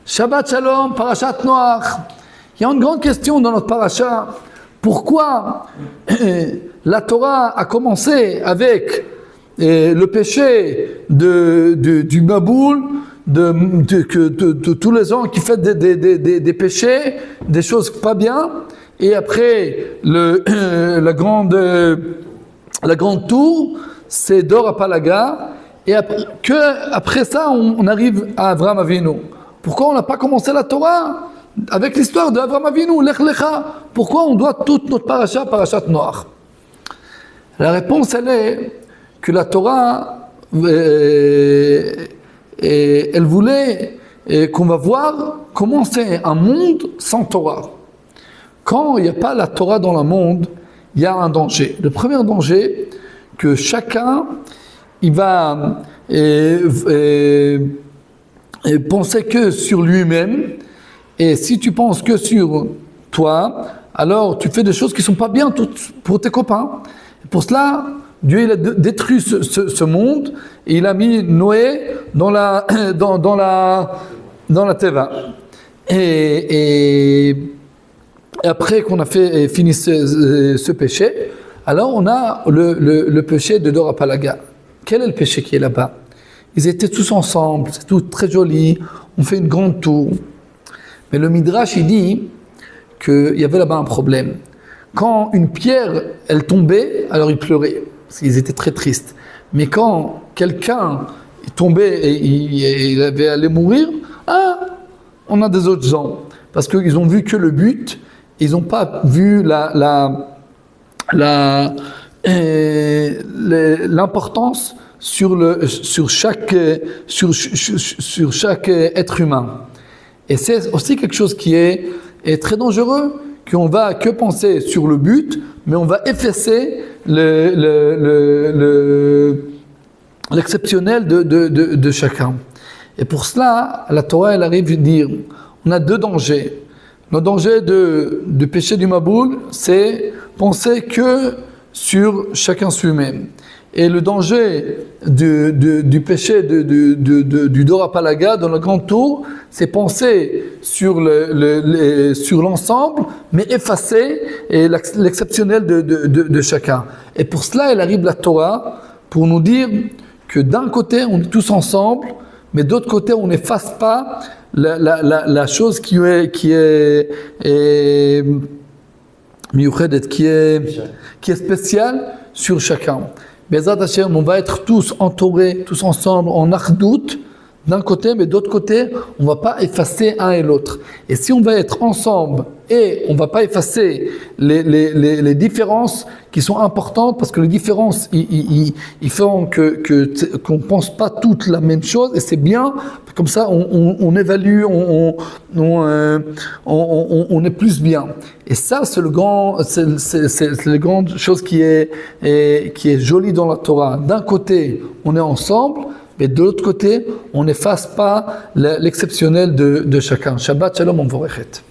Shabbat Shalom, Parashat Noach. Il y a une grande question dans notre parasha. Pourquoi la Torah a commencé avec le péché du Maboul, de tous les gens qui font des péchés, des choses pas bien, et après la grande tour, c'est Dor Apalaga, et après ça, on arrive à Avraham Avinu. Pourquoi on n'a pas commencé la Torah avec l'histoire d'Avraham Avinu, Lech Lecha? Pourquoi on doit toute notre parasha, Parashat Noach? La réponse, elle est que la Torah, elle voulait qu'on va voir comment c'est un monde sans Torah. Quand il n'y a pas la Torah dans le monde, il y a un danger. Le premier danger, que chacun, il va penser que sur lui-même, et si tu penses que sur toi, alors tu fais des choses qui ne sont pas bien pour tes copains. Et pour cela, Dieu il a détruit ce monde et il a mis Noé dans la Teva. Et après qu'on a fini ce péché, alors on a le péché de Dor Apalaga. Quel est le péché qui est là-bas? Ils étaient tous ensemble, c'est tout très joli, on fait une grande tour. Mais le Midrash, il dit qu'il y avait là-bas un problème. Quand une pierre, elle tombait, alors ils pleuraient, parce qu'ils étaient très tristes. Mais quand quelqu'un tombait et il avait allé mourir, on a des autres gens. Parce qu'ils ont vu que le but, ils n'ont pas vu l'importance sur chaque être humain. Et c'est aussi quelque chose qui est très dangereux, qu'on va que penser sur le but, mais on va effacer l'exceptionnel de chacun. Et pour cela, la Torah, elle arrive à dire, on a deux dangers. Le danger du péché du Maboul, c'est penser que sur chacun lui-même. Et le danger du péché du Dor Apalaga dans la grande tour, c'est penser sur l'ensemble, mais effacer l'exceptionnel de chacun. Et pour cela, elle arrive la Torah pour nous dire que d'un côté, on est tous ensemble, mais d'autre côté, on n'efface pas la chose qui est spéciale sur chacun. Bezat Hashem, on va être tous entourés, tous ensemble, en achdout, d'un côté, mais d'autre côté, on ne va pas effacer un et l'autre. Et si on va être ensemble et on ne va pas effacer les différences qui sont importantes, parce que les différences, ils font qu'on ne pense pas toutes la même chose, et c'est bien, comme ça on évalue, on est plus bien. Et ça, c'est la grande chose qui est jolie dans la Torah. D'un côté, on est ensemble, mais de l'autre côté, on n'efface pas l'exceptionnel de chacun. Shabbat Shalom, on vous répète.